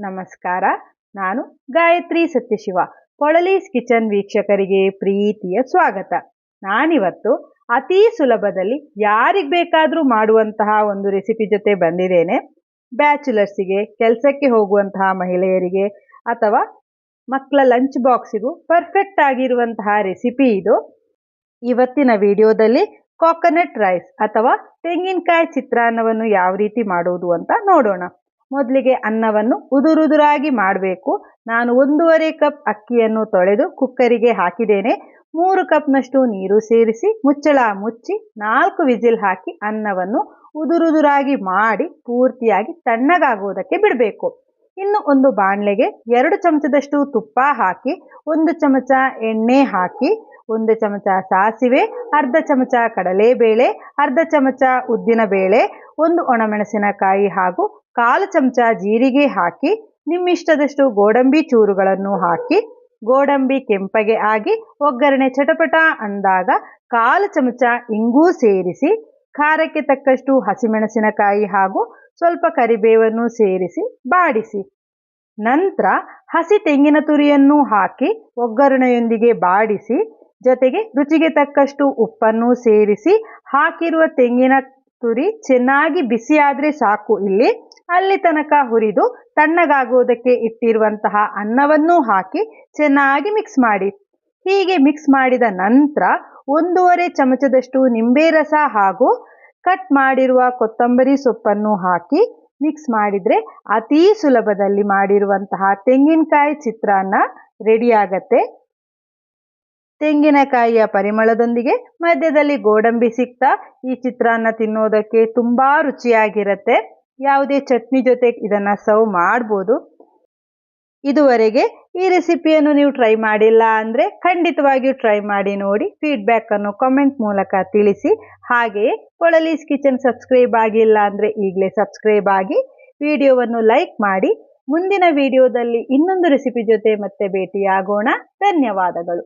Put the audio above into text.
ನಮಸ್ಕಾರ. ನಾನು ಗಾಯತ್ರಿ ಸತ್ಯಶಿವ. ಪೊಳಲೀಸ್ ಕಿಚನ್ ವೀಕ್ಷಕರಿಗೆ ಪ್ರೀತಿಯ ಸ್ವಾಗತ. ನಾನಿವತ್ತು ಅತಿ ಸುಲಭದಲ್ಲಿ ಯಾರಿಗೆ ಬೇಕಾದರೂ ಮಾಡುವಂತಹ ಒಂದು ರೆಸಿಪಿ ಜೊತೆ ಬಂದಿದ್ದೇನೆ. ಬ್ಯಾಚುಲರ್ಸಿಗೆ, ಕೆಲಸಕ್ಕೆ ಹೋಗುವಂತಹ ಮಹಿಳೆಯರಿಗೆ ಅಥವಾ ಮಕ್ಕಳ ಲಂಚ್ ಬಾಕ್ಸಿಗೂ ಪರ್ಫೆಕ್ಟ್ ಆಗಿರುವಂತಹ ರೆಸಿಪಿ ಇದು. ಇವತ್ತಿನ ವಿಡಿಯೋದಲ್ಲಿ ಕೋಕೋನಟ್ ರೈಸ್ ಅಥವಾ ತೆಂಗಿನಕಾಯಿ ಚಿತ್ರಾನ್ನವನ್ನು ಯಾವ ರೀತಿ ಮಾಡುವುದು ಅಂತ ನೋಡೋಣ. ಮೊದಲಿಗೆ ಅನ್ನವನ್ನು ಉದುರುದುರಾಗಿ ಮಾಡಬೇಕು. ನಾನು 1.5 ಕಪ್ ಅಕ್ಕಿಯನ್ನು ತೊಳೆದು ಕುಕ್ಕರಿಗೆ ಹಾಕಿದ್ದೇನೆ. 3 ಕಪ್ನಷ್ಟು ನೀರು ಸೇರಿಸಿ ಮುಚ್ಚಳ ಮುಚ್ಚಿ 4 ವಿಸಿಲ್ ಹಾಕಿ ಅನ್ನವನ್ನು ಉದುರುದುರಾಗಿ ಮಾಡಿ ಪೂರ್ತಿಯಾಗಿ ತಣ್ಣಗಾಗುವುದಕ್ಕೆ ಬಿಡಬೇಕು. ಇನ್ನು ಒಂದು ಬಾಣಲೆಗೆ 2 ಚಮಚದಷ್ಟು ತುಪ್ಪ ಹಾಕಿ, 1 ಚಮಚ ಎಣ್ಣೆ ಹಾಕಿ, 1 ಚಮಚ ಸಾಸಿವೆ, ಅರ್ಧ ಚಮಚ ಕಡಲೆಬೇಳೆ, ಅರ್ಧ ಚಮಚ ಉದ್ದಿನಬೇಳೆ, 1 ಒಣಮೆಣಸಿನಕಾಯಿ ಹಾಗೂ 1/4 ಚಮಚ ಜೀರಿಗೆ ಹಾಕಿ, ನಿಮ್ಮಿಷ್ಟದಷ್ಟು ಗೋಡಂಬಿ ಚೂರುಗಳನ್ನು ಹಾಕಿ, ಗೋಡಂಬಿ ಕೆಂಪಗೆ ಆಗಿ ಒಗ್ಗರಣೆ ಚಟಪಟ ಅಂದಾಗ 1/4 ಚಮಚ ಇಂಗು ಸೇರಿಸಿ, ಖಾರಕ್ಕೆ ತಕ್ಕಷ್ಟು ಹಸಿಮೆಣಸಿನಕಾಯಿ ಹಾಗೂ ಸ್ವಲ್ಪ ಕರಿಬೇವನ್ನು ಸೇರಿಸಿ ಬಾಡಿಸಿ. ನಂತರ ಹಸಿ ತೆಂಗಿನ ತುರಿಯನ್ನು ಹಾಕಿ ಒಗ್ಗರಣೆಯೊಂದಿಗೆ ಬಾಡಿಸಿ, ಜೊತೆಗೆ ರುಚಿಗೆ ತಕ್ಕಷ್ಟು ಉಪ್ಪನ್ನು ಸೇರಿಸಿ, ಹಾಕಿರುವ ತೆಂಗಿನ ತುರಿ ಚೆನ್ನಾಗಿ ಬಿಸಿಯಾದರೆ ಸಾಕು. ಅಲ್ಲಿ ತನಕ ಹುರಿದು ತಣ್ಣಗಾಗುವುದಕ್ಕೆ ಇಟ್ಟಿರುವಂತಹ ಅನ್ನವನ್ನು ಹಾಕಿ ಚೆನ್ನಾಗಿ ಮಿಕ್ಸ್ ಮಾಡಿ. ಹೀಗೆ ಮಿಕ್ಸ್ ಮಾಡಿದ ನಂತರ 1.5 ಚಮಚದಷ್ಟು ನಿಂಬೆ ರಸ ಹಾಗೂ ಕಟ್ ಮಾಡಿರುವ ಕೊತ್ತಂಬರಿ ಸೊಪ್ಪನ್ನು ಹಾಕಿ ಮಿಕ್ಸ್ ಮಾಡಿದರೆ ಅತೀ ಸುಲಭದಲ್ಲಿ ಮಾಡಿರುವಂತಹ ತೆಂಗಿನಕಾಯಿ ಚಿತ್ರಾನ್ನ ರೆಡಿಯಾಗತ್ತೆ. ತೆಂಗಿನಕಾಯಿಯ ಪರಿಮಳದೊಂದಿಗೆ ಮಧ್ಯದಲ್ಲಿ ಗೋಡಂಬಿ ಸಿಗ್ತಾ ಈ ಚಿತ್ರಾನ್ನ ತಿನ್ನೋದಕ್ಕೆ ತುಂಬಾ ರುಚಿಯಾಗಿರುತ್ತೆ. ಯಾವುದೇ ಚಟ್ನಿ ಜೊತೆ ಇದನ್ನು ಸರ್ವ್ ಮಾಡ್ಬೋದು. ಇದುವರೆಗೆ ಈ ರೆಸಿಪಿಯನ್ನು ನೀವು ಟ್ರೈ ಮಾಡಿಲ್ಲ ಅಂದರೆ ಖಂಡಿತವಾಗಿಯೂ ಟ್ರೈ ಮಾಡಿ ನೋಡಿ. ಫೀಡ್ಬ್ಯಾಕನ್ನು ಕಾಮೆಂಟ್ ಮೂಲಕ ತಿಳಿಸಿ. ಹಾಗೆಯೇ ಪೊಳಲೀಸ್ ಕಿಚನ್ ಸಬ್ಸ್ಕ್ರೈಬ್ ಆಗಿಲ್ಲ ಅಂದರೆ ಈಗಲೇ ಸಬ್ಸ್ಕ್ರೈಬ್ ಆಗಿ, ವಿಡಿಯೋವನ್ನು ಲೈಕ್ ಮಾಡಿ. ಮುಂದಿನ ವಿಡಿಯೋದಲ್ಲಿ ಇನ್ನೊಂದು ರೆಸಿಪಿ ಜೊತೆ ಮತ್ತೆ ಭೇಟಿಯಾಗೋಣ. ಧನ್ಯವಾದಗಳು.